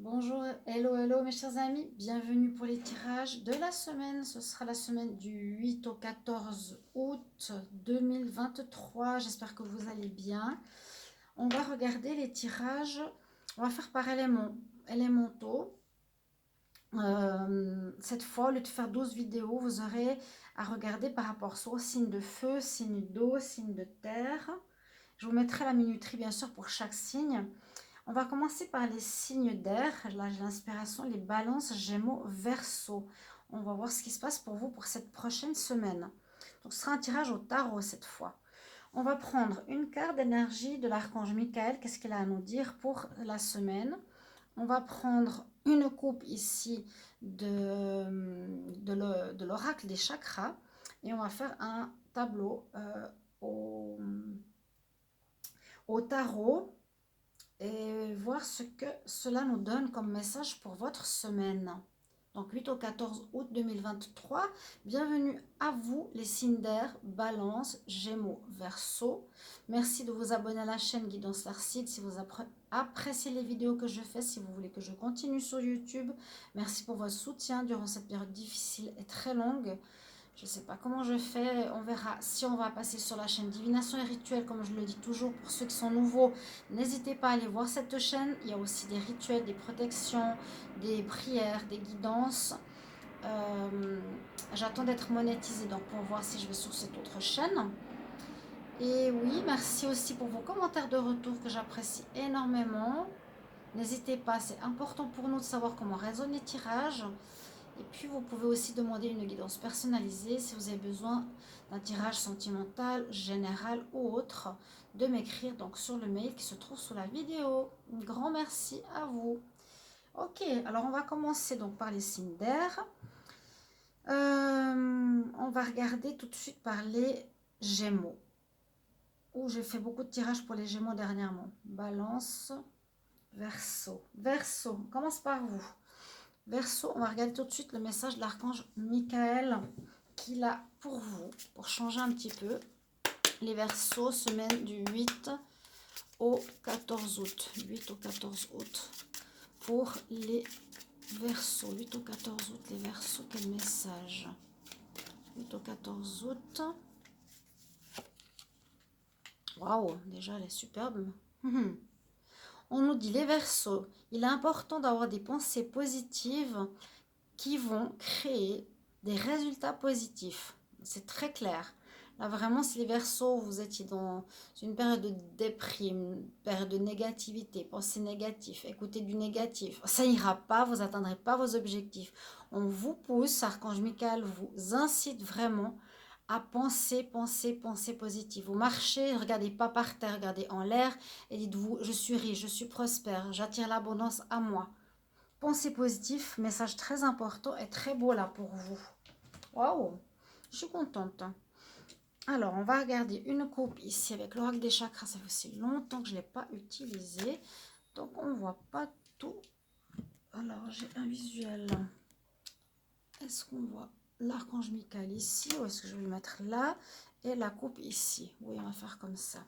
Bonjour, hello, hello mes chers amis, bienvenue pour les tirages de la semaine. Ce sera la semaine du 8 au 14 août 2023. J'espère que vous allez bien. On va regarder les tirages, on va faire par élémentaux. Cette fois, au lieu de faire 12 vidéos, vous aurez à regarder par rapport soit au signe de feu, signe d'eau, signe de terre. Je vous mettrai la minuterie bien sûr pour chaque signe. On va commencer par les signes d'air. Là, j'ai l'inspiration, les balances, gémeaux, verseau. On va voir ce qui se passe pour vous pour cette prochaine semaine. Donc, ce sera un tirage au tarot cette fois. On va prendre une carte d'énergie de l'archange Michael. Qu'est-ce qu'il a à nous dire pour la semaine? On va prendre une coupe ici de l'oracle des chakras. Et on va faire un tableau au tarot et voir ce que cela nous donne comme message pour votre semaine. Donc 8 au 14 août 2023, bienvenue à vous les signes d'air, balance, gémeaux, verseau. Merci de vous abonner à la chaîne Guidance Larcide si vous appréciez les vidéos que je fais, si vous voulez que je continue sur YouTube. Merci pour votre soutien durant cette période difficile et très longue. Je ne sais pas comment je fais, on verra si on va passer sur la chaîne Divination et Rituels, comme je le dis toujours, pour ceux qui sont nouveaux, n'hésitez pas à aller voir cette chaîne, il y a aussi des rituels, des protections, des prières, des guidances. J'attends d'être monétisée donc pour voir si je vais sur cette autre chaîne. Et oui, merci aussi pour vos commentaires de retour que j'apprécie énormément. N'hésitez pas, c'est important pour nous de savoir comment résonnent les tirages. Et puis, vous pouvez aussi demander une guidance personnalisée si vous avez besoin d'un tirage sentimental, général ou autre, de m'écrire donc sur le mail qui se trouve sous la vidéo. Un grand merci à vous. Ok, alors on va commencer donc par les signes d'air. On va regarder tout de suite par les Gémeaux. J'ai fait beaucoup de tirages pour les Gémeaux dernièrement. Balance, Verseau. Verseau, on commence par vous. Verseau, on va regarder tout de suite le message de l'archange Michael qu'il a pour vous, pour changer un petit peu. Les Verseaux, semaine du 8 au 14 août. 8 au 14 août. Pour les Verseaux, 8 au 14 août, les Verseaux, quel message? 8 au 14 août. Waouh, déjà elle est superbe. On nous dit les Verseaux, il est important d'avoir des pensées positives qui vont créer des résultats positifs. C'est très clair. Là, vraiment, si les Verseaux, vous étiez dans une période de déprime, une période de négativité, pensée négative, écoutez du négatif, ça n'ira pas, vous n'atteindrez pas vos objectifs. On vous pousse, Archange Michael vous incite vraiment à penser, penser, penser positif. Vous marchez, ne regardez pas par terre, regardez en l'air et dites-vous, je suis riche, je suis prospère, j'attire l'abondance à moi. Pensée positive, message très important et très beau là pour vous. Waouh, je suis contente. Alors, on va regarder une coupe ici avec l'oracle des chakras. Ça fait aussi longtemps que je ne l'ai pas utilisé. Donc, on ne voit pas tout. Alors, j'ai un visuel. Est-ce qu'on voit l'archange Michael ici ou est-ce que je vais le mettre là? Et la coupe ici. Oui, on va faire comme ça.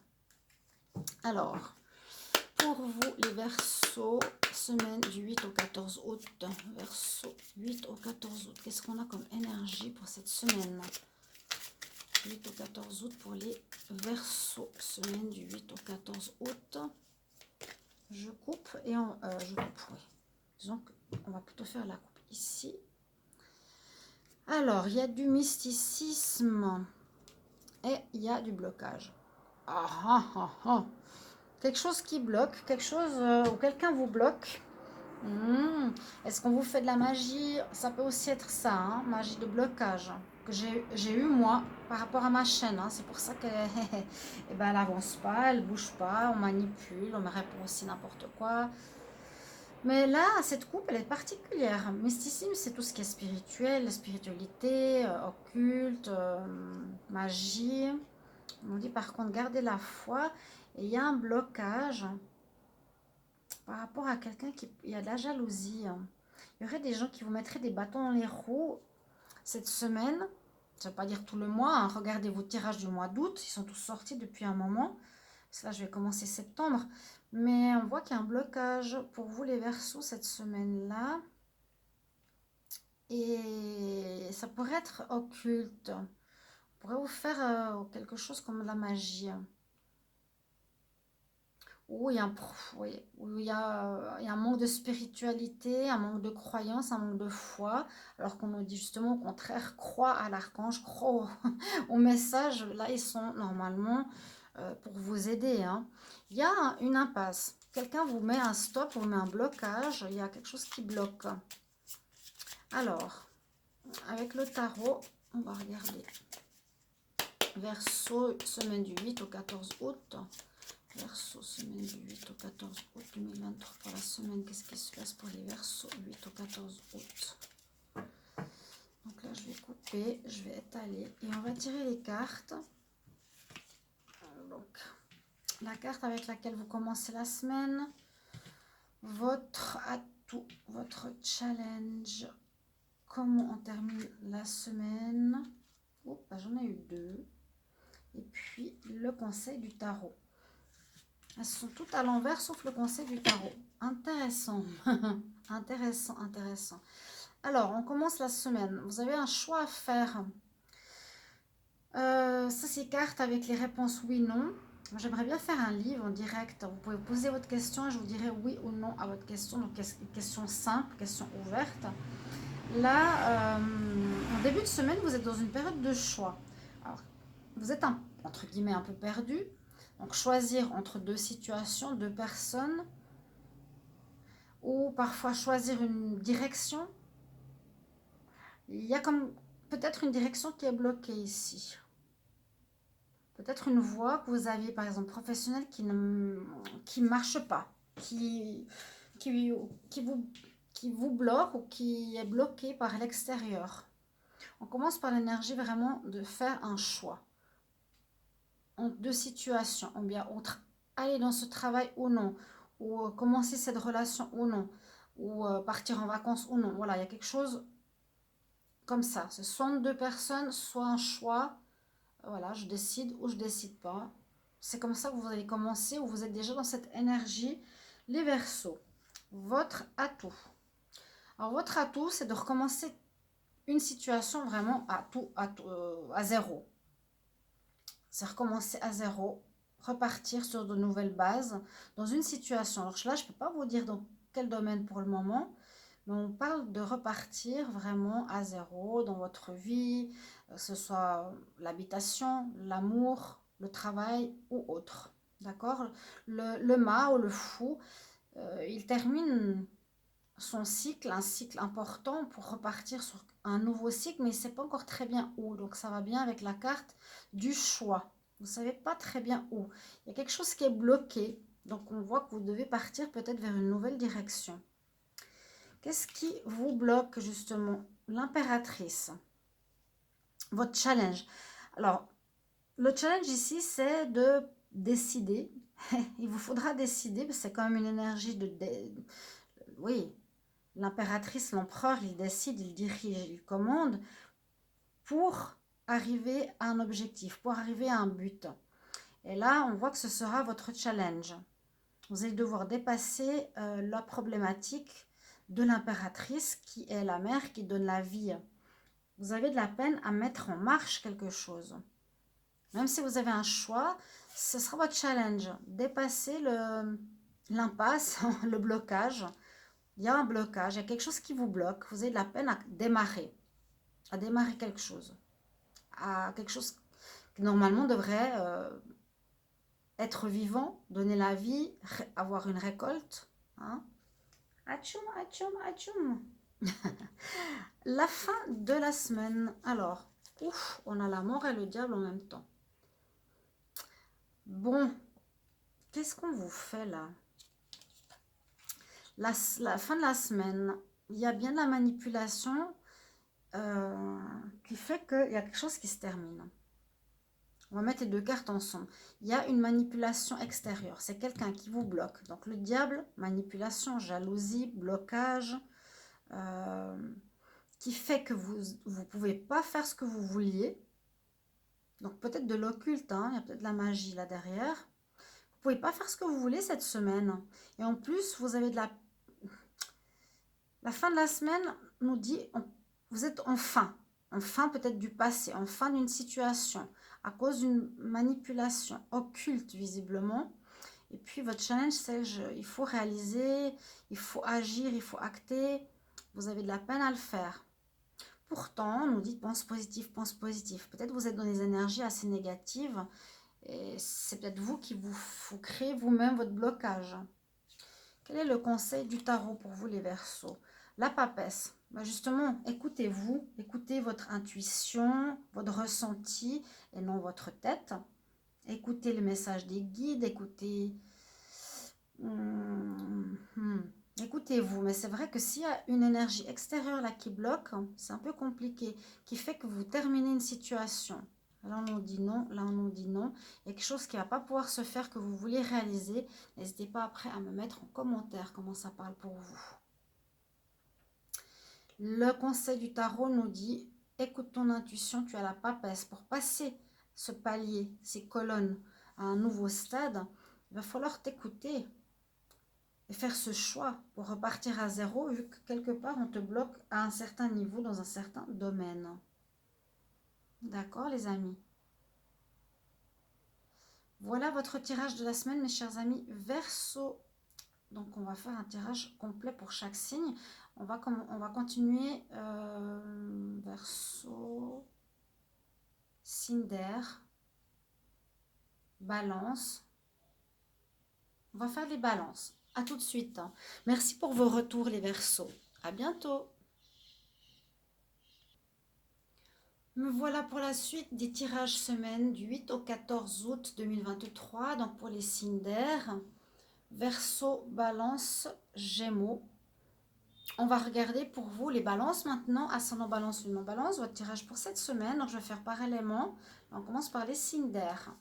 Alors, pour vous, les Verseaux, semaine du 8 au 14 août. Verseau, 8 au 14 août. Qu'est-ce qu'on a comme énergie pour cette semaine? 8 au 14 août pour les Verseaux. Semaine du 8 au 14 août. Je coupe et je coupe, oui. Disons qu'on va plutôt faire la coupe ici. Alors, il y a du mysticisme et il y a du blocage. Ah ah ah ah. Quelque chose qui bloque, quelque chose où quelqu'un vous bloque. Est-ce qu'on vous fait de la magie? Ça peut aussi être ça, hein, magie de blocage que j'ai eu moi par rapport à ma chaîne. Hein. C'est pour ça qu'elle eh ben, n'avance pas, elle bouge pas, on manipule, on me répond aussi n'importe quoi. Mais là, cette coupe, elle est particulière. Mysticisme, c'est tout ce qui est spirituel, la spiritualité, occulte, magie. On dit par contre, gardez la foi. Et il y a un blocage par rapport à quelqu'un qui... Il y a de la jalousie. Il y aurait des gens qui vous mettraient des bâtons dans les roues cette semaine. Ça ne veut pas dire tout le mois. Hein. Regardez vos tirages du mois d'août. Ils sont tous sortis depuis un moment. Parce que là, je vais commencer septembre. Mais on voit qu'il y a un blocage pour vous, les Verseaux, cette semaine-là. Et ça pourrait être occulte. On pourrait vous faire quelque chose comme de la magie. Où il y a oui, où il y a un manque de spiritualité, un manque de croyance, un manque de foi, alors qu'on nous dit justement au contraire, crois à l'archange, crois au message. Là, ils sont normalement pour vous aider, hein. Il y a une impasse. Quelqu'un vous met un stop, vous met un blocage, il y a quelque chose qui bloque. Alors, avec le tarot, on va regarder. Verseau, semaine du 8 au 14 août. Verseau, semaine du 8 au 14 août 2023 pour la semaine. Qu'est-ce qui se passe pour les Verseaux 8 au 14 août? Donc là, je vais couper, je vais étaler et on va tirer les cartes. Donc, la carte avec laquelle vous commencez la semaine, votre atout, votre challenge, comment on termine la semaine. Oh, bah, j'en ai eu deux. Et puis, le conseil du tarot. Elles sont toutes à l'envers sauf le conseil du tarot. Intéressant. Intéressant, intéressant. Alors, on commence la semaine. Vous avez un choix à faire. Ça, c'est cartes avec les réponses oui, non. J'aimerais bien faire un livre en direct. Vous pouvez poser votre question et je vous dirai oui ou non à votre question. Donc, question simple, question ouverte. Là, en début de semaine, vous êtes dans une période de choix. Alors, vous êtes, entre guillemets, un peu perdu. Donc, choisir entre deux situations, deux personnes, ou parfois choisir une direction. Il y a comme peut-être une direction qui est bloquée ici. Peut-être une voie que vous aviez, par exemple, professionnelle qui ne marche pas, qui, qui, vous, qui vous bloque ou qui est bloquée par l'extérieur. On commence par l'énergie vraiment de faire un choix en deux situations, ou bien aller dans ce travail ou non, ou commencer cette relation ou non, ou partir en vacances ou non. Voilà, il y a quelque chose comme ça. Ce sont deux personnes, soit un choix, voilà, je décide ou je décide pas. C'est comme ça que vous allez commencer, ou vous êtes déjà dans cette énergie. Les Verseaux, votre atout. Alors votre atout, c'est de recommencer une situation vraiment à zéro. C'est recommencer à zéro, repartir sur de nouvelles bases dans une situation. Alors là, je ne peux pas vous dire dans quel domaine pour le moment, mais on parle de repartir vraiment à zéro dans votre vie, que ce soit l'habitation, l'amour, le travail ou autre. D'accord? Le mât ou le fou, il termine son cycle, un cycle important pour repartir sur un nouveau cycle, mais il ne sait pas encore très bien où. Donc ça va bien avec la carte du choix. Vous ne savez pas très bien où. Il y a quelque chose qui est bloqué. Donc on voit que vous devez partir peut-être vers une nouvelle direction. Qu'est-ce qui vous bloque justement? L'impératrice. Votre challenge. Alors, le challenge ici, c'est de décider. Il vous faudra décider, parce que c'est quand même une énergie oui, l'impératrice, l'empereur, il décide, il dirige, il commande pour arriver à un objectif, pour arriver à un but. Et là, on voit que ce sera votre challenge. Vous allez devoir dépasser la problématique de l'impératrice qui est la mère qui donne la vie. Vous avez de la peine à mettre en marche quelque chose. Même si vous avez un choix, ce sera votre challenge. Dépasser l'impasse, le blocage. Il y a un blocage, il y a quelque chose qui vous bloque. Vous avez de la peine à démarrer quelque chose. À quelque chose qui normalement devrait être vivant, donner la vie, avoir une récolte. Hein. Atchoum, atchoum, atchoum. La fin de la semaine. Alors, ouf, on a la mort et le diable en même temps. Bon, qu'est-ce qu'on vous fait là? La fin de la semaine, il y a bien de la manipulation qui fait qu'il y a quelque chose qui se termine. On va mettre les deux cartes ensemble. Il y a une manipulation extérieure. C'est quelqu'un qui vous bloque. Donc le diable, manipulation, jalousie, blocage, qui fait que vous ne pouvez pas faire ce que vous vouliez. Donc peut-être de l'occulte, hein, il y a peut-être de la magie là derrière. pouvez pas faire ce que vous voulez cette semaine. Et en plus, vous avez de la fin de la semaine nous dit, vous êtes en fin peut-être du passé, en fin d'une situation, à cause d'une manipulation occulte visiblement. Et puis votre challenge, c'est il faut réaliser, il faut agir, il faut acter. Vous avez de la peine à le faire. Pourtant, on nous dit pense positif, pense positif. Peut-être vous êtes dans des énergies assez négatives et c'est peut-être vous qui vous créez vous-même votre blocage. Quel est le conseil du tarot pour vous les Verseaux? La papesse. Ben justement, écoutez-vous, écoutez votre intuition, votre ressenti et non votre tête. Écoutez le message des guides, écoutez-vous. Mais c'est vrai que s'il y a une énergie extérieure là qui bloque, c'est un peu compliqué, qui fait que vous terminez une situation. Là, on nous dit non, là, on nous dit non. Il y a quelque chose qui ne va pas pouvoir se faire que vous voulez réaliser. N'hésitez pas après à me mettre en commentaire comment ça parle pour vous. Le conseil du tarot nous dit, écoute ton intuition, tu as la papesse. Pour passer ce palier, ces colonnes à un nouveau stade, il va falloir t'écouter et faire ce choix pour repartir à zéro, vu que quelque part on te bloque à un certain niveau dans un certain domaine. D'accord les amis? Voilà votre tirage de la semaine mes chers amis Verseau. Donc on va faire un tirage complet pour chaque signe. On va continuer Verseau, signe d'air, balance. On va faire les balances. À tout de suite. Merci pour vos retours les Verseaux. À bientôt. Me voilà pour la suite des tirages semaine du 8 au 14 août 2023. Donc pour les signes d'air, Verseau, Balance, Gémeaux. On va regarder pour vous les balances maintenant, ascendant balance, lunaire balance, votre tirage pour cette semaine. Donc je vais faire parallèlement. On commence par les signes d'air.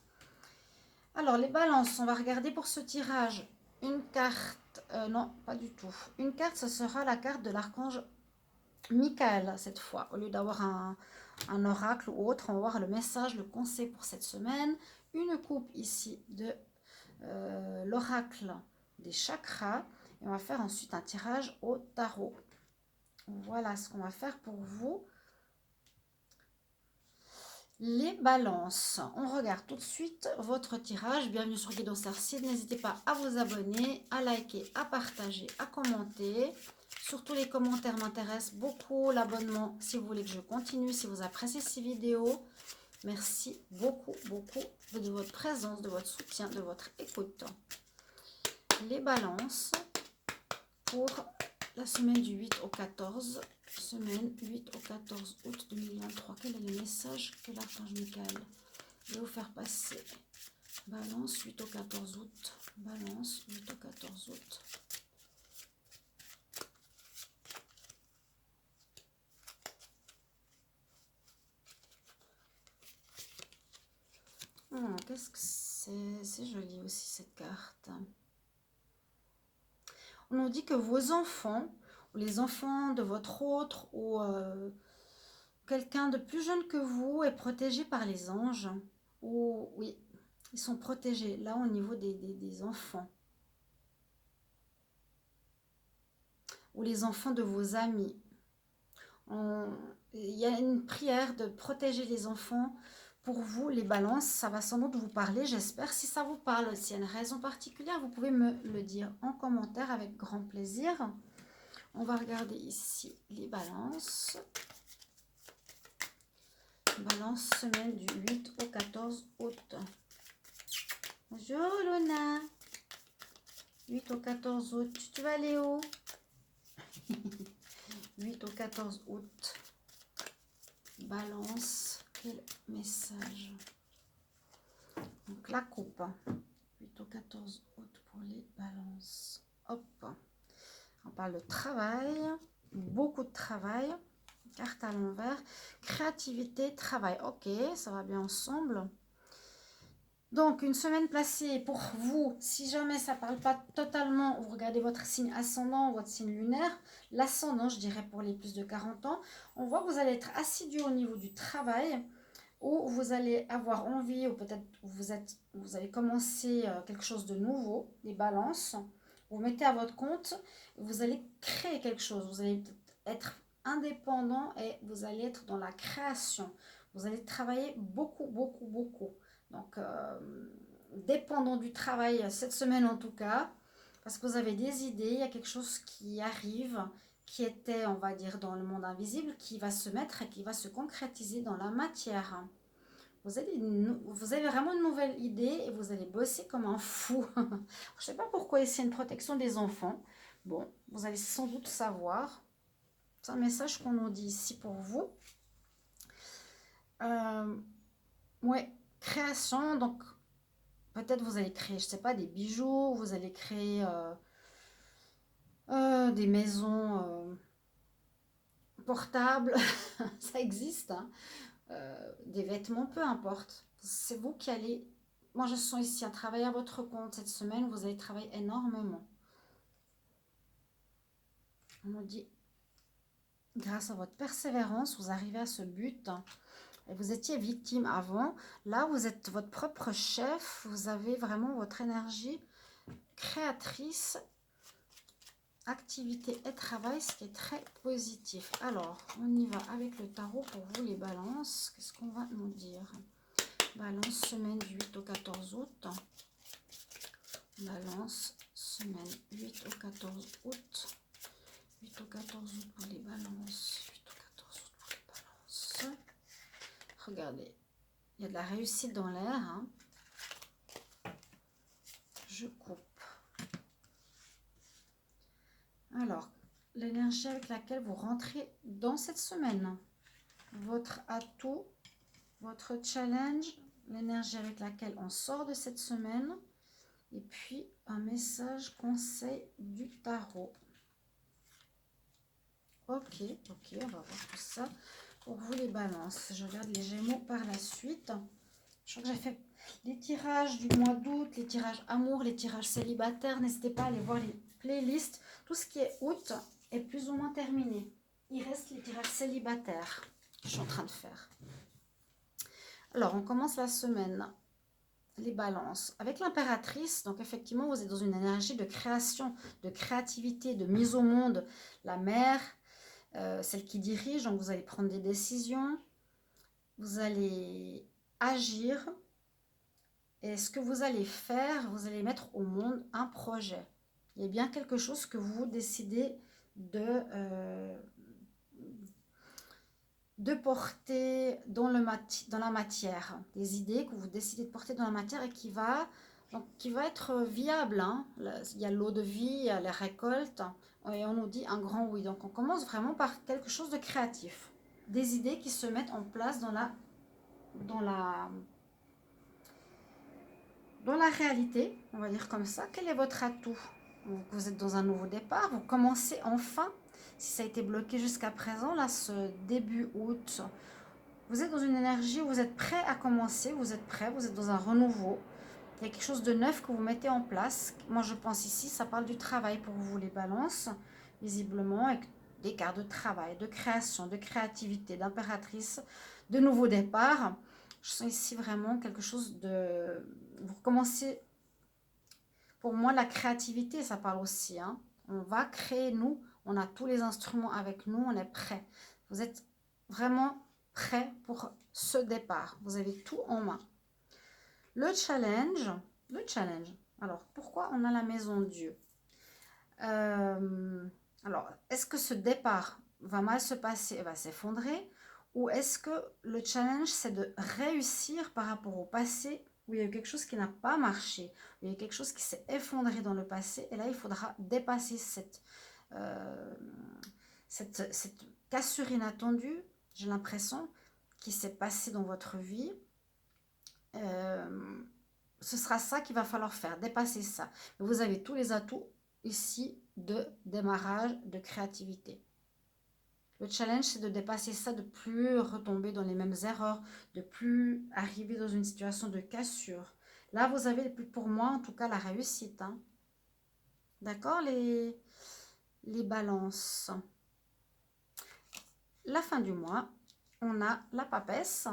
Alors les balances, on va regarder pour ce tirage une carte, non pas du tout. Une carte, ce sera la carte de l'archange Michael cette fois. Au lieu d'avoir un oracle ou autre, on va voir le message, le conseil pour cette semaine. Une coupe ici de l'oracle des chakras. Et on va faire ensuite un tirage au tarot. Voilà ce qu'on va faire pour vous. Les balances. On regarde tout de suite votre tirage. Bienvenue sur Guidon Sarcide. N'hésitez pas à vous abonner, à liker, à partager, à commenter. Surtout les commentaires m'intéressent beaucoup. L'abonnement si vous voulez que je continue, si vous appréciez ces vidéos. Merci beaucoup, beaucoup de votre présence, de votre soutien, de votre écoute. Les balances pour la semaine du 8 au 14, semaine 8 au 14 août 2023. Quel est le message que l'archange Michael veut vous faire passer? Balance 8 au 14 août. Balance 8 au 14 août. Qu'est-ce que c'est? C'est joli aussi cette carte. On nous dit que vos enfants, ou les enfants de votre autre, ou quelqu'un de plus jeune que vous est protégé par les anges. Ou oui, ils sont protégés là au niveau des enfants. Ou les enfants de vos amis. Il y a une prière de protéger les enfants. Pour vous, les balances, ça va sans doute vous parler, j'espère. Si ça vous parle, s'il y a une raison particulière, vous pouvez me le dire en commentaire avec grand plaisir. On va regarder ici les balances. Balance semaine du 8 au 14 août. Bonjour Lona. 8 au 14 août. Tu vas aller où? 8 au 14 août. Balance. Quel message? Donc la coupe. 8 au 14 août pour les balances. Hop. On parle de travail. Beaucoup de travail. Carte à l'envers. Créativité, travail. Ok, ça va bien ensemble. Donc, une semaine placée pour vous, si jamais ça ne parle pas totalement, vous regardez votre signe ascendant, votre signe lunaire, l'ascendant, je dirais pour les plus de 40 ans, on voit que vous allez être assidu au niveau du travail, ou vous allez avoir envie, ou peut-être vous allez commencer quelque chose de nouveau, les balances. Vous mettez à votre compte, vous allez créer quelque chose, vous allez être indépendant et vous allez être dans la création. Vous allez travailler beaucoup, beaucoup, beaucoup. Donc, dépendant du travail cette semaine en tout cas, parce que vous avez des idées, il y a quelque chose qui arrive, qui était, on va dire, dans le monde invisible, qui va se mettre et qui va se concrétiser dans la matière. Vous avez vraiment une nouvelle idée et vous allez bosser comme un fou. Je ne sais pas pourquoi c'est une protection des enfants. Bon, vous allez sans doute savoir. C'est un message qu'on nous dit ici pour vous. Ouais, création. Donc, peut-être vous allez créer, je ne sais pas, des bijoux. Vous allez créer des maisons portables. Ça existe, hein. Des vêtements, peu importe. C'est vous qui allez... Moi, je sens ici à travailler à votre compte cette semaine. Vous allez travailler énormément. On nous dit, grâce à votre persévérance, vous arrivez à ce but. Et vous étiez victime avant. Là, vous êtes votre propre chef. Vous avez vraiment votre énergie créatrice, activité et travail, ce qui est très positif. Alors, on y va avec le tarot pour vous, les balances. Qu'est-ce qu'on va nous dire? Balance, semaine du 8 au 14 août. Balance, semaine 8 au 14 août. 8 au 14 août pour les balances. 8 au 14 août pour les balances. Regardez, il y a de la réussite dans l'air. Hein. Je coupe. Alors, l'énergie avec laquelle vous rentrez dans cette semaine. Votre atout, votre challenge, l'énergie avec laquelle on sort de cette semaine. Et puis, un message conseil du tarot. Ok, on va voir tout ça. Pour vous les balances, je regarde les gémeaux par la suite. Je crois que j'ai fait les tirages du mois d'août, les tirages amour, les tirages célibataires. N'hésitez pas à aller voir les playlists. Tout ce qui est août est plus ou moins terminé. Il reste les tirages célibataires que je suis en train de faire. Alors, on commence la semaine. Les balances. Avec l'impératrice, donc effectivement, vous êtes dans une énergie de création, de créativité, de mise au monde. La mère, celle qui dirige, donc vous allez prendre des décisions, vous allez agir, et ce que vous allez faire, vous allez mettre au monde un projet. Il y a bien quelque chose que vous décidez de porter dans la matière, des idées que vous décidez de porter dans la matière et qui va être viable. Hein. Il y a l'eau de vie, il y a les récoltes, et on nous dit un grand oui. Donc on commence vraiment par quelque chose de créatif, des idées qui se mettent en place dans la réalité, on va dire comme ça. Quel est votre atout? Vous êtes dans un nouveau départ, vous commencez enfin. Si ça a été bloqué jusqu'à présent, là, ce début août, vous êtes dans une énergie où vous êtes prêt à commencer, vous êtes prêt, vous êtes dans un renouveau. Il y a quelque chose de neuf que vous mettez en place. Moi, je pense ici, ça parle du travail pour vous, les balances, visiblement, avec des cartes de travail, de création, de créativité, d'impératrice, de nouveau départ. Je sens ici vraiment quelque chose de... Vous recommencez... Pour moi, la créativité, ça parle aussi. Hein. On va créer, nous, on a tous les instruments avec nous, on est prêt. Vous êtes vraiment prêt pour ce départ. Vous avez tout en main. Le challenge. Alors, pourquoi on a la maison Dieu? Alors, est-ce que ce départ va mal se passer, va s'effondrer? Ou est-ce que le challenge, c'est de réussir par rapport au passé où il y a eu quelque chose qui n'a pas marché, où il y a eu quelque chose qui s'est effondré dans le passé, et là, il faudra dépasser cette cassure inattendue, j'ai l'impression, qui s'est passée dans votre vie. Ce sera ça qu'il va falloir faire, dépasser ça. Vous avez tous les atouts ici de démarrage, de créativité. Le challenge, c'est de dépasser ça, de plus retomber dans les mêmes erreurs, de plus arriver dans une situation de cassure. Là, vous avez, pour moi, en tout cas, la réussite. Hein. D'accord, les balances. La fin du mois, on a la papesse.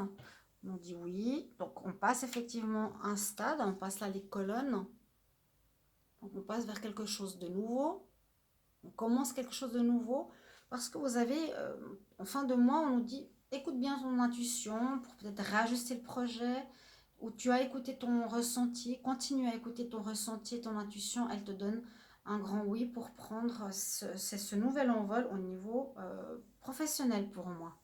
On nous dit oui. Donc, on passe effectivement un stade. On passe là les colonnes. Donc, on passe vers quelque chose de nouveau. On commence quelque chose de nouveau. Parce que vous avez, en fin de mois, on nous dit, écoute bien ton intuition pour peut-être réajuster le projet. Ou tu as écouté ton ressenti. Continue à écouter ton ressenti et ton intuition. Elle te donne un grand oui pour prendre ce nouvel envol au niveau professionnel pour moi.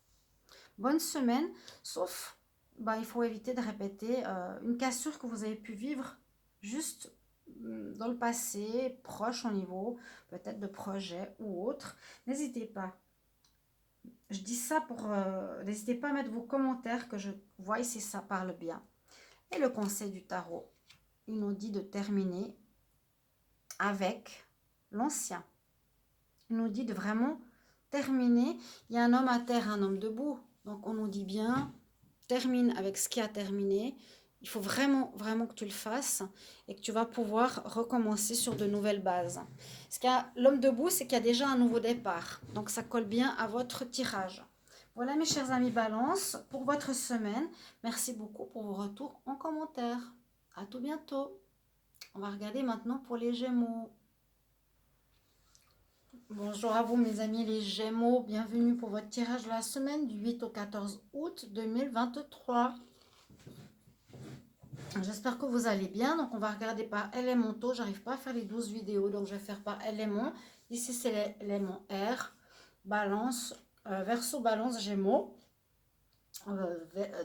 Bonne semaine, sauf bah, il faut éviter de répéter une cassure que vous avez pu vivre juste dans le passé, proche au niveau peut-être de projet ou autre. N'hésitez pas. Je dis ça pour... n'hésitez pas à mettre vos commentaires que je vois si ça parle bien. Et le conseil du tarot, il nous dit de terminer avec l'ancien. Il nous dit de vraiment terminer. Il y a un homme à terre, un homme debout. Donc on nous dit bien, termine avec ce qui a terminé. Il faut vraiment, vraiment que tu le fasses et que tu vas pouvoir recommencer sur de nouvelles bases. Ce qu'il y a, l'homme debout, c'est qu'il y a déjà un nouveau départ. Donc ça colle bien à votre tirage. Voilà mes chers amis Balance pour votre semaine. Merci beaucoup pour vos retours en commentaire. À tout bientôt. On va regarder maintenant pour les Gémeaux. Bonjour à vous mes amis les Gémeaux, bienvenue pour votre tirage de la semaine du 8 au 14 août 2023. J'espère que vous allez bien, donc on va regarder par élémentaux, j'arrive pas à faire les 12 vidéos, donc je vais faire par élément. Ici c'est l'élément R, Balance, Verseau, Balance, Gémeaux.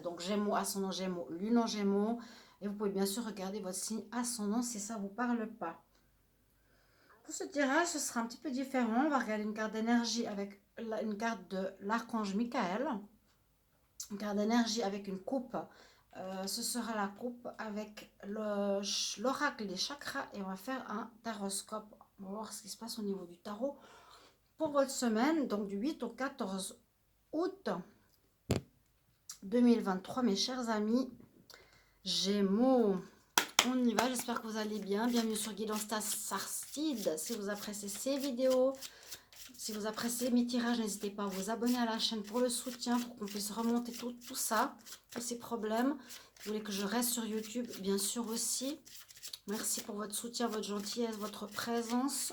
Donc Gémeaux, ascendant Gémeaux, Lune en Gémeaux. Et vous pouvez bien sûr regarder votre signe ascendant si ça ne vous parle pas. Pour ce tirage, ce sera un petit peu différent. On va regarder une carte d'énergie avec une carte de l'archange Michael. Une carte d'énergie avec une coupe. Ce sera la coupe avec l'oracle des chakras. Et on va faire un taroscope. On va voir ce qui se passe au niveau du tarot. Pour votre semaine, donc du 8 au 14 août 2023, mes chers amis Gémeaux. On y va, j'espère que vous allez bien. Bienvenue sur Guidance Sarstide. Si vous appréciez ces vidéos, si vous appréciez mes tirages, n'hésitez pas à vous abonner à la chaîne pour le soutien, pour qu'on puisse remonter tout ça, tous ces problèmes. Vous voulez que je reste sur YouTube, bien sûr aussi. Merci pour votre soutien, votre gentillesse, votre présence.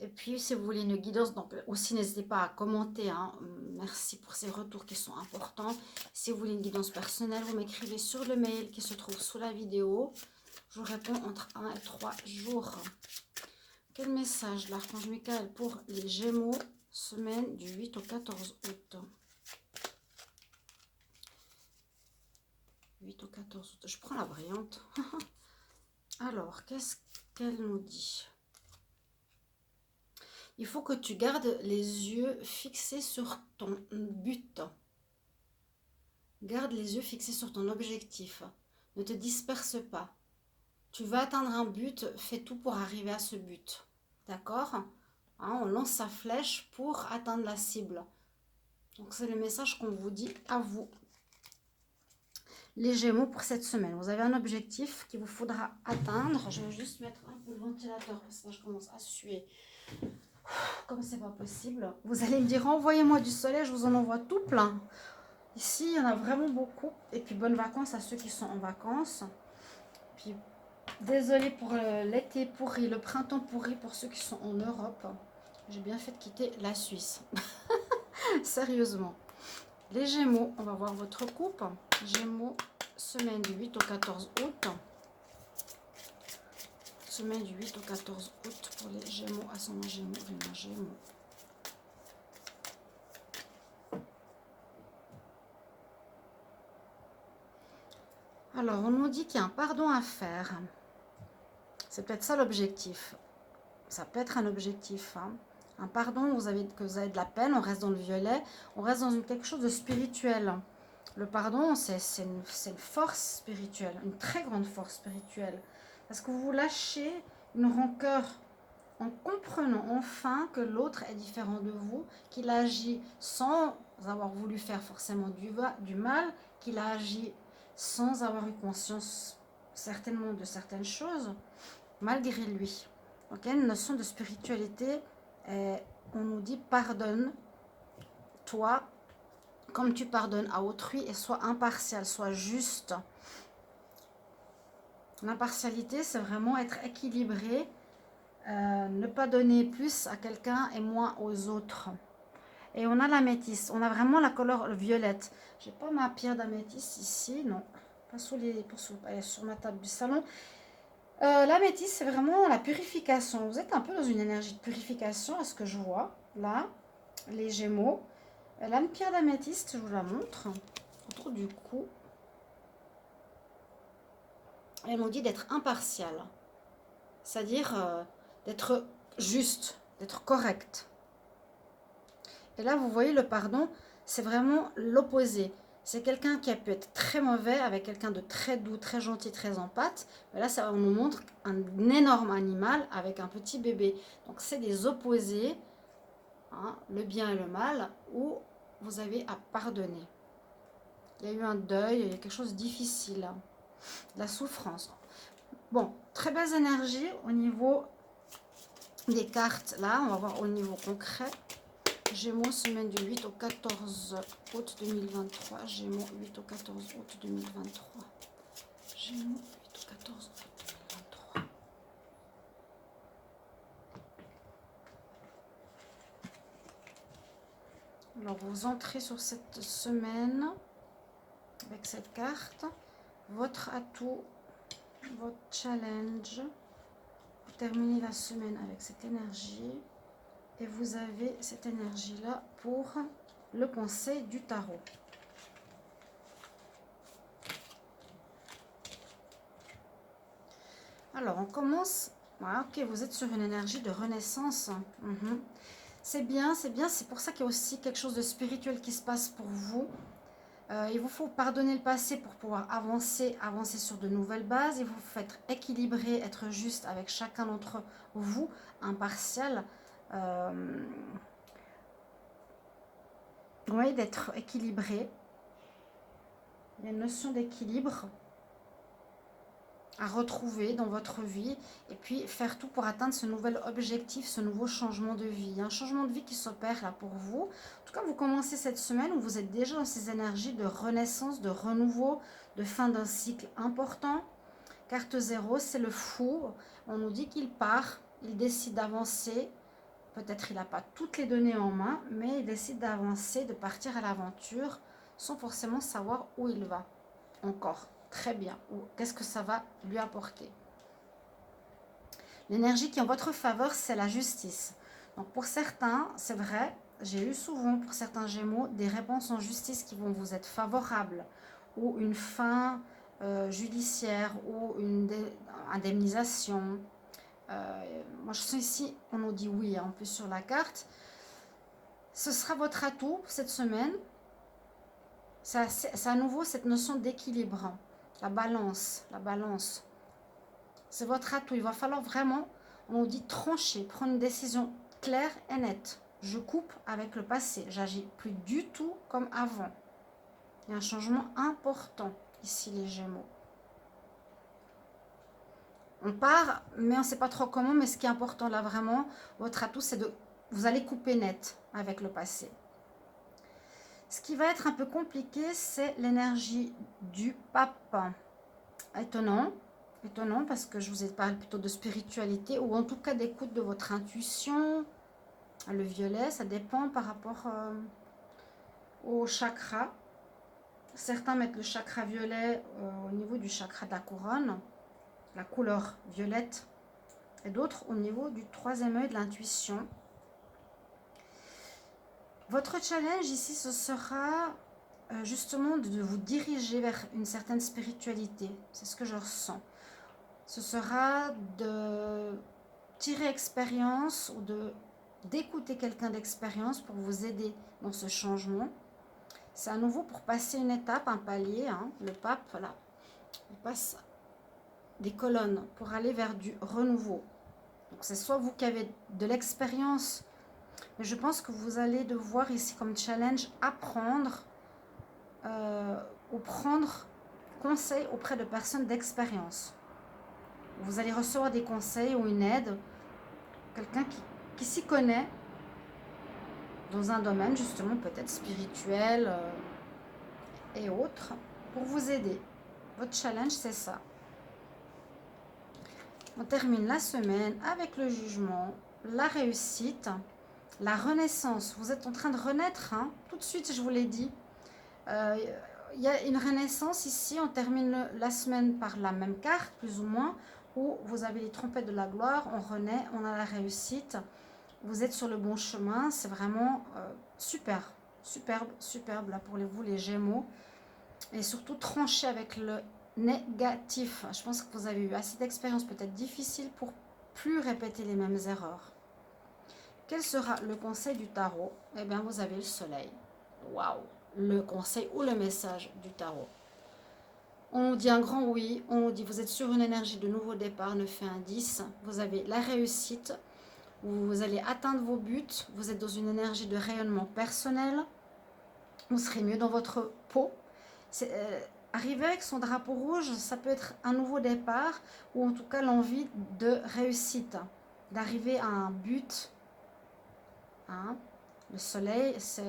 Et puis, si vous voulez une guidance, donc aussi n'hésitez pas à commenter. Hein. Merci pour ces retours qui sont importants. Si vous voulez une guidance personnelle, vous m'écrivez sur le mail qui se trouve sous la vidéo. Je vous réponds entre 1 et 3 jours. Quel message l'archange Michael pour les Gémeaux, semaine du 8 au 14 août. 8 au 14 août. Je prends la brillante. Alors, qu'est-ce qu'elle nous dit ? Il faut que tu gardes les yeux fixés sur ton but. Garde les yeux fixés sur ton objectif. Ne te disperse pas. Tu vas atteindre un but, fais tout pour arriver à ce but. D'accord ? Hein, on lance sa flèche pour atteindre la cible. Donc c'est le message qu'on vous dit à vous. Les Gémeaux pour cette semaine. Vous avez un objectif qu'il vous faudra atteindre. Je vais juste mettre un peu le ventilateur parce que je commence à suer. Comme c'est pas possible, vous allez me dire envoyez-moi du soleil, je vous en envoie tout plein. Ici, il y en a vraiment beaucoup. Et puis bonnes vacances à ceux qui sont en vacances. Puis désolée pour l'été pourri, le printemps pourri pour ceux qui sont en Europe. J'ai bien fait de quitter la Suisse. Sérieusement. Les Gémeaux, on va voir votre coupe. Gémeaux, semaine du 8 au 14 août. Semaine du 8 au 14 août pour les Gémeaux, ascendant Gémeaux, Lune Gémeaux. Alors, on nous dit qu'il y a un pardon à faire. C'est peut-être ça l'objectif. Ça peut être un objectif. Hein. Un pardon, que vous avez de la peine, on reste dans le violet, on reste dans quelque chose de spirituel. Le pardon, c'est une force spirituelle, une très grande force spirituelle. Parce que vous lâchez une rancœur en comprenant enfin que l'autre est différent de vous, qu'il agit sans avoir voulu faire forcément du mal, qu'il a agi sans avoir eu conscience certainement de certaines choses, malgré lui. Donc il y a une notion de spiritualité, on nous dit pardonne-toi comme tu pardonnes à autrui, et sois impartial, sois juste. L'impartialité, c'est vraiment être équilibré, ne pas donner plus à quelqu'un et moins aux autres. Et on a l'améthyste, on a vraiment la couleur violette. J'ai pas ma pierre d'améthyste ici, non, pas elle est sur ma table du salon. L'améthyste, c'est vraiment la purification. Vous êtes un peu dans une énergie de purification, à ce que je vois, là, les Gémeaux. La pierre d'améthyste, je vous la montre, autour du cou. Elle nous dit d'être impartial, c'est-à-dire d'être juste, d'être correct. Et là, vous voyez, le pardon, c'est vraiment l'opposé. C'est quelqu'un qui a pu être très mauvais avec quelqu'un de très doux, très gentil, très empathique. Mais là, ça nous montre un énorme animal avec un petit bébé. Donc, c'est des opposés, hein, le bien et le mal, où vous avez à pardonner. Il y a eu un deuil, il y a quelque chose de difficile, de la souffrance. Bon, très belles énergies au niveau des cartes. Là, on va voir au niveau concret. Gémeaux, semaine du 8 au 14 août 2023. Gémeaux, 8 au 14 août 2023. Gémeaux, 8 au 14 août 2023. Alors, vous entrez sur cette semaine avec cette carte. Votre atout, votre challenge. Vous terminez la semaine avec cette énergie. Et vous avez cette énergie-là pour le conseil du tarot. Alors, on commence. Voilà, ok, vous êtes sur une énergie de renaissance. C'est bien, c'est bien. C'est pour ça qu'il y a aussi quelque chose de spirituel qui se passe pour vous. Il vous faut pardonner le passé pour pouvoir avancer sur de nouvelles bases. Il vous faut être équilibré, être juste avec chacun d'entre vous, impartial. Oui, d'être équilibré. Il y a une notion d'équilibre à retrouver dans votre vie et puis faire tout pour atteindre ce nouvel objectif, ce nouveau changement de vie. Il y a un changement de vie qui s'opère là pour vous. En tout cas, vous commencez cette semaine où vous êtes déjà dans ces énergies de renaissance, de renouveau, de fin d'un cycle important. Carte 0, c'est le fou. On nous dit qu'il part, il décide d'avancer. Peut-être il n'a pas toutes les données en main, mais il décide d'avancer, de partir à l'aventure sans forcément savoir où il va encore. Très bien. Qu'est-ce que ça va lui apporter? L'énergie qui est en votre faveur, c'est la justice. Donc pour certains, c'est vrai, j'ai eu souvent pour certains Gémeaux des réponses en justice qui vont vous être favorables, ou une fin judiciaire, ou une indemnisation. Moi je suis ici, on nous dit oui, en plus sur la carte. Ce sera votre atout cette semaine. C'est à nouveau cette notion d'équilibre. La balance. C'est votre atout. Il va falloir vraiment, on nous dit trancher, prendre une décision claire et nette. Je coupe avec le passé. J'agis plus du tout comme avant. Il y a un changement important ici, les Gémeaux. On part, mais on ne sait pas trop comment. Mais ce qui est important là vraiment, votre atout, c'est de, vous allez couper net avec le passé. Ce qui va être un peu compliqué, c'est l'énergie du pape. Étonnant parce que je vous ai parlé plutôt de spiritualité ou en tout cas d'écoute de votre intuition. Le violet, ça dépend par rapport au chakra. Certains mettent le chakra violet au niveau du chakra de la couronne, la couleur violette, et d'autres au niveau du troisième œil de l'intuition. Votre challenge ici, ce sera justement de vous diriger vers une certaine spiritualité. C'est ce que je ressens. Ce sera de tirer expérience ou d'écouter quelqu'un d'expérience pour vous aider dans ce changement. C'est à nouveau pour passer une étape, un palier. Le pape, là, il passe des colonnes pour aller vers du renouveau. Donc c'est soit vous qui avez de l'expérience, mais je pense que vous allez devoir ici comme challenge apprendre ou prendre conseil auprès de personnes d'expérience. Vous allez recevoir des conseils ou une aide, quelqu'un qui s'y connaît dans un domaine justement peut-être spirituel et autres, pour vous aider. Votre challenge, c'est ça. On termine la semaine avec le jugement, la réussite, la renaissance. Vous êtes en train de renaître, hein, tout de suite, je vous l'ai dit. Il y a une renaissance ici. On termine la semaine par la même carte, plus ou moins, où vous avez les trompettes de la gloire, on renaît, on a la réussite. Vous êtes sur le bon chemin, c'est vraiment super, superbe là pour vous les Gémeaux. Et surtout trancher avec le négatif. Je pense que vous avez eu assez d'expériences peut-être difficiles pour plus répéter les mêmes erreurs. Quel sera le conseil du tarot? Eh bien, vous avez le soleil. Waouh! Le conseil ou le message du tarot. On dit un grand oui, on dit vous êtes sur une énergie de nouveau départ, 9 et un 10. Vous avez la réussite, vous allez atteindre vos buts, vous êtes dans une énergie de rayonnement personnel, vous serez mieux dans votre peau. Arriver avec son drapeau rouge, ça peut être un nouveau départ ou en tout cas l'envie de réussite, d'arriver à un but. Hein. Le soleil, c'est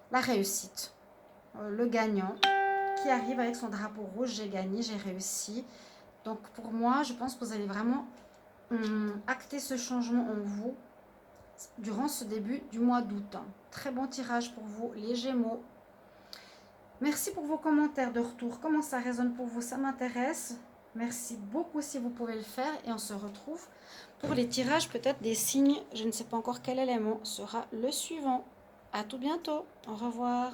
la réussite, le gagnant qui arrive avec son drapeau rouge, j'ai gagné, j'ai réussi. Donc pour moi, je pense que vous allez vraiment acter ce changement en vous durant ce début du mois d'août. Très bon tirage pour vous, les Gémeaux. Merci pour vos commentaires de retour. Comment ça résonne pour vous? Ça m'intéresse. Merci beaucoup si vous pouvez le faire. Et on se retrouve pour les tirages peut-être des signes. Je ne sais pas encore quel élément sera le suivant. À tout bientôt. Au revoir.